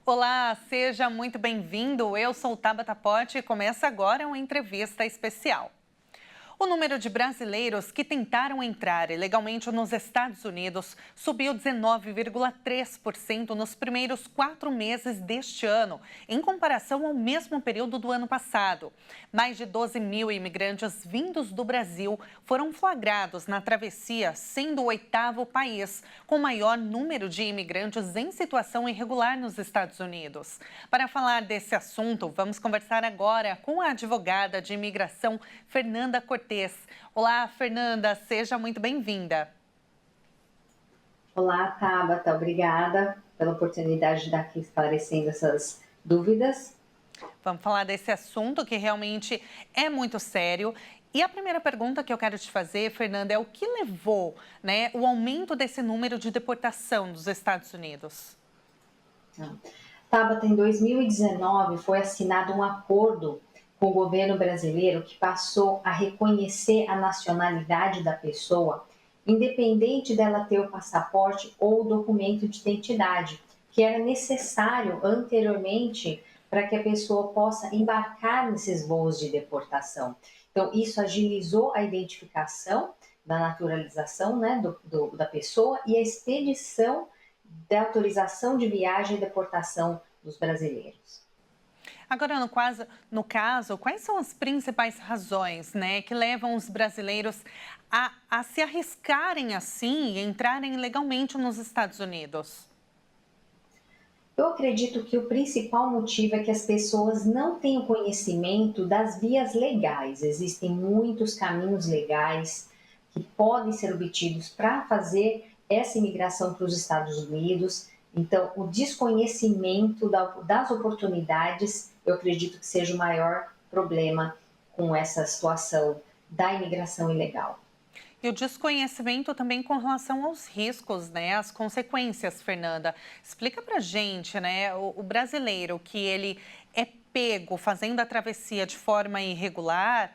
Olá, seja muito bem-vindo. Eu sou Tabata Pote e começa agora uma entrevista especial. O número de brasileiros que tentaram entrar ilegalmente nos Estados Unidos subiu 19,3% nos primeiros 4 meses deste ano, em comparação ao mesmo período do ano passado. Mais de 12 mil imigrantes vindos do Brasil foram flagrados na travessia, sendo o 8º país com maior número de imigrantes em situação irregular nos Estados Unidos. Para falar desse assunto, vamos conversar agora com a advogada de imigração, Fernanda Cortes. Olá, Fernanda, seja muito bem-vinda. Olá, Tabata, obrigada pela oportunidade de estar aqui esclarecendo essas dúvidas. Vamos falar desse assunto que realmente é muito sério. E a primeira pergunta que eu quero te fazer, Fernanda, é o que levou, o aumento desse número de deportação dos Estados Unidos? Tabata, em 2019 foi assinado um acordo com o governo brasileiro que passou a reconhecer a nacionalidade da pessoa, independente dela ter o passaporte ou o documento de identidade, que era necessário anteriormente para que a pessoa possa embarcar nesses voos de deportação. Então, isso agilizou a identificação da naturalização, da pessoa e a expedição da autorização de viagem e deportação dos brasileiros. Agora, no caso, quais são as principais razões, que levam os brasileiros a se arriscarem assim e entrarem legalmente nos Estados Unidos? Eu acredito que o principal motivo é que as pessoas não têm o conhecimento das vias legais. Existem muitos caminhos legais que podem ser obtidos para fazer essa imigração para os Estados Unidos. Então, o desconhecimento das oportunidades, eu acredito que seja o maior problema com essa situação da imigração ilegal. E o desconhecimento também com relação aos riscos, as consequências, Fernanda. Explica pra gente, o brasileiro que ele é pego fazendo a travessia de forma irregular,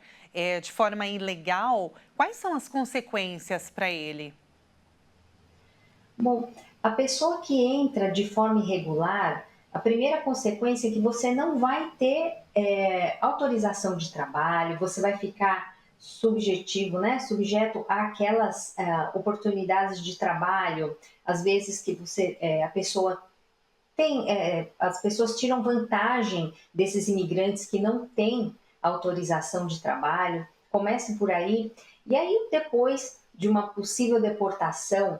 de forma ilegal, quais são as consequências para ele? Bom, a pessoa que entra de forma irregular, a primeira consequência é que você não vai ter autorização de trabalho, você vai ficar subjeto àquelas oportunidades de trabalho, às vezes que a pessoa tem, as pessoas tiram vantagem desses imigrantes que não têm autorização de trabalho, comece por aí, e aí depois de uma possível deportação,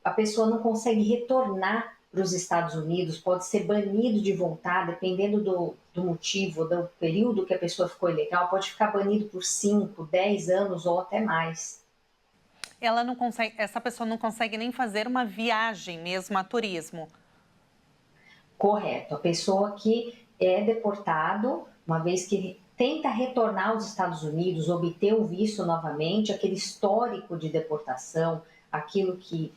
a pessoa não consegue retornar para os Estados Unidos, pode ser banido de voltar, dependendo do motivo, do período que a pessoa ficou ilegal, pode ficar banido por 5, 10 anos ou até mais. Essa pessoa não consegue nem fazer uma viagem mesmo a turismo. Correto. A pessoa que é deportado, uma vez que tenta retornar aos Estados Unidos, obter o visto novamente, aquele histórico de deportação, aquilo que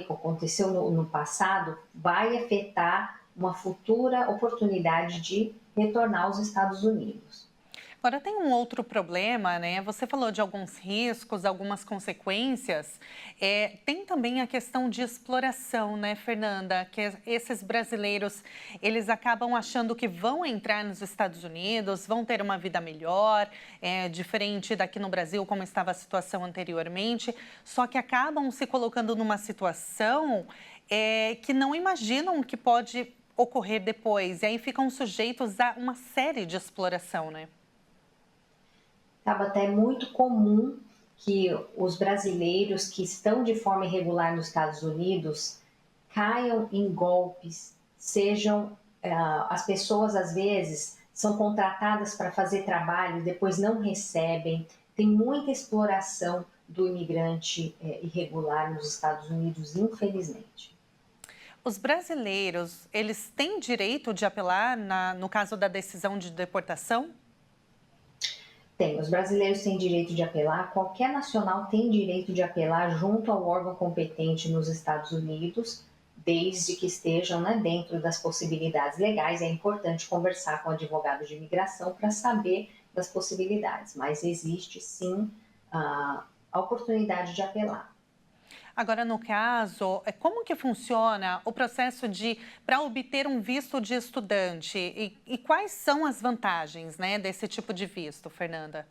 aconteceu no passado, vai afetar uma futura oportunidade de retornar aos Estados Unidos. Agora, tem um outro problema, Você falou de alguns riscos, algumas consequências. Tem também a questão de exploração, Fernanda? Que esses brasileiros, eles acabam achando que vão entrar nos Estados Unidos, vão ter uma vida melhor, diferente daqui no Brasil, como estava a situação anteriormente, só que acabam se colocando numa situação que não imaginam que pode ocorrer depois. E aí ficam sujeitos a uma série de exploração, Tabata, é muito comum que os brasileiros que estão de forma irregular nos Estados Unidos caiam em golpes, as pessoas às vezes são contratadas para fazer trabalho e depois não recebem. Tem muita exploração do imigrante irregular nos Estados Unidos, infelizmente. Os brasileiros, eles têm direito de apelar no caso da decisão de deportação? Tem, os brasileiros têm direito de apelar, qualquer nacional tem direito de apelar junto ao órgão competente nos Estados Unidos, desde que estejam dentro das possibilidades legais. É importante conversar com o advogado de imigração para saber das possibilidades, mas existe sim a oportunidade de apelar. Agora, no caso, como que funciona o processo para obter um visto de estudante? E quais são as vantagens, né, desse tipo de visto, Fernanda?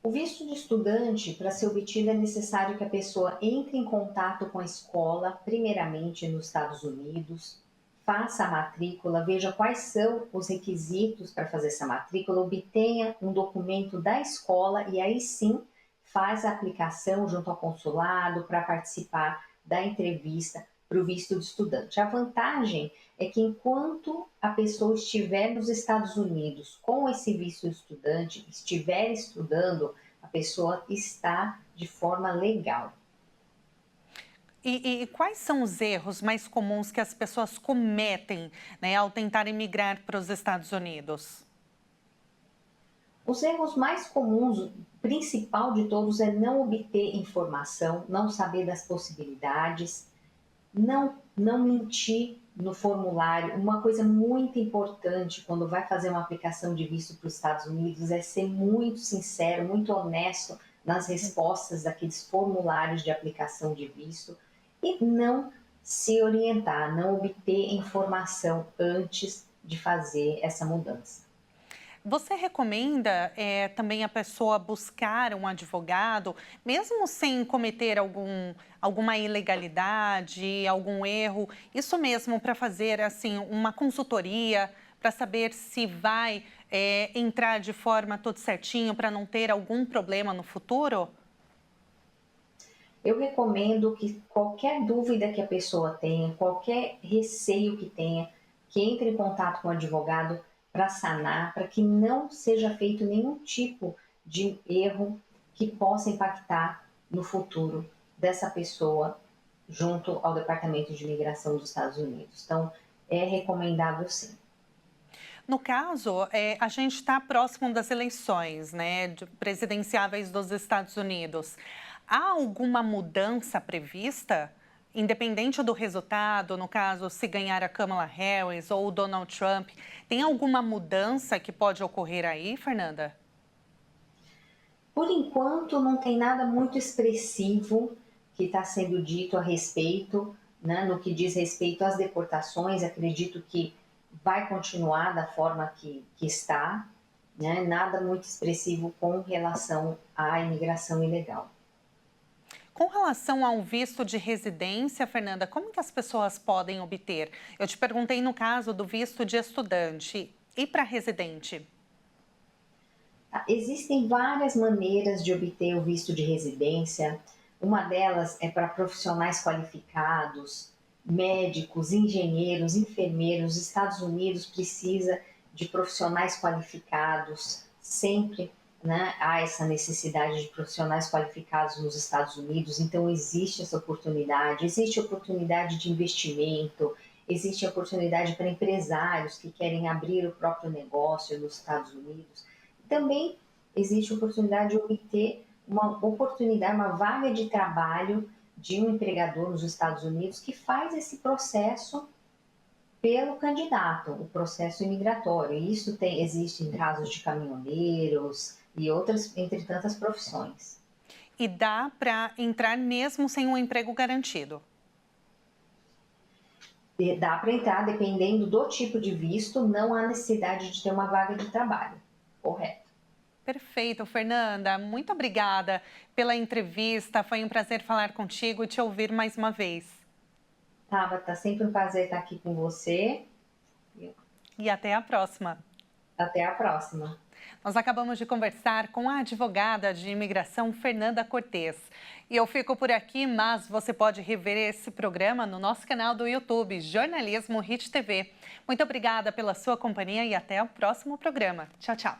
O visto de estudante, para ser obtido, é necessário que a pessoa entre em contato com a escola, primeiramente nos Estados Unidos, faça a matrícula, veja quais são os requisitos para fazer essa matrícula, obtenha um documento da escola e aí sim faz a aplicação junto ao consulado para participar da entrevista para o visto de estudante. A vantagem é que enquanto a pessoa estiver nos Estados Unidos com esse visto de estudante, estiver estudando, a pessoa está de forma legal. E quais são os erros mais comuns que as pessoas cometem, né, ao tentar emigrar para os Estados Unidos? Os erros mais comuns, o principal de todos, é não obter informação, não saber das possibilidades, não mentir no formulário. Uma coisa muito importante quando vai fazer uma aplicação de visto para os Estados Unidos é ser muito sincero, muito honesto nas respostas daqueles formulários de aplicação de visto e não se orientar, não obter informação antes de fazer essa mudança. Você recomenda também a pessoa buscar um advogado, mesmo sem cometer alguma ilegalidade, algum erro? Isso mesmo, para fazer assim uma consultoria, para saber se vai entrar de forma tudo certinho, para não ter algum problema no futuro? Eu recomendo que qualquer dúvida que a pessoa tenha, qualquer receio que tenha, que entre em contato com o advogado para sanar, para que não seja feito nenhum tipo de erro que possa impactar no futuro dessa pessoa junto ao Departamento de Imigração dos Estados Unidos. Então, é recomendável sim. No caso, a gente está próximo das eleições, né, presidenciáveis dos Estados Unidos. Há alguma mudança prevista? Independente do resultado, no caso, se ganhar a Kamala Harris ou o Donald Trump, tem alguma mudança que pode ocorrer aí, Fernanda? Por enquanto, não tem nada muito expressivo que está sendo dito a respeito, né, no que diz respeito às deportações. Acredito que vai continuar da forma que está, né, nada muito expressivo com relação à imigração ilegal. Com relação ao visto de residência, Fernanda, como que as pessoas podem obter? Eu te perguntei no caso do visto de estudante e para residente. Existem várias maneiras de obter o visto de residência. Uma delas é para profissionais qualificados, médicos, engenheiros, enfermeiros. Os Estados Unidos precisa de profissionais qualificados, sempre, né, há essa necessidade de profissionais qualificados nos Estados Unidos, então existe essa oportunidade, existe oportunidade de investimento, existe oportunidade para empresários que querem abrir o próprio negócio nos Estados Unidos. Também existe oportunidade de obter uma vaga de trabalho de um empregador nos Estados Unidos que faz esse processo pelo candidato, o processo imigratório. E isso existe em casos de caminhoneiros e outras, entre tantas profissões. E dá para entrar mesmo sem um emprego garantido? Dá para entrar, dependendo do tipo de visto, não há necessidade de ter uma vaga de trabalho. Correto. Perfeito, Fernanda. Muito obrigada pela entrevista. Foi um prazer falar contigo e te ouvir mais uma vez. Tá sempre um prazer estar aqui com você. E até a próxima. Até a próxima. Nós acabamos de conversar com a advogada de imigração Fernanda Cortes. E eu fico por aqui, mas você pode rever esse programa no nosso canal do YouTube, Jornalismo Hit TV. Muito obrigada pela sua companhia e até o próximo programa. Tchau, tchau.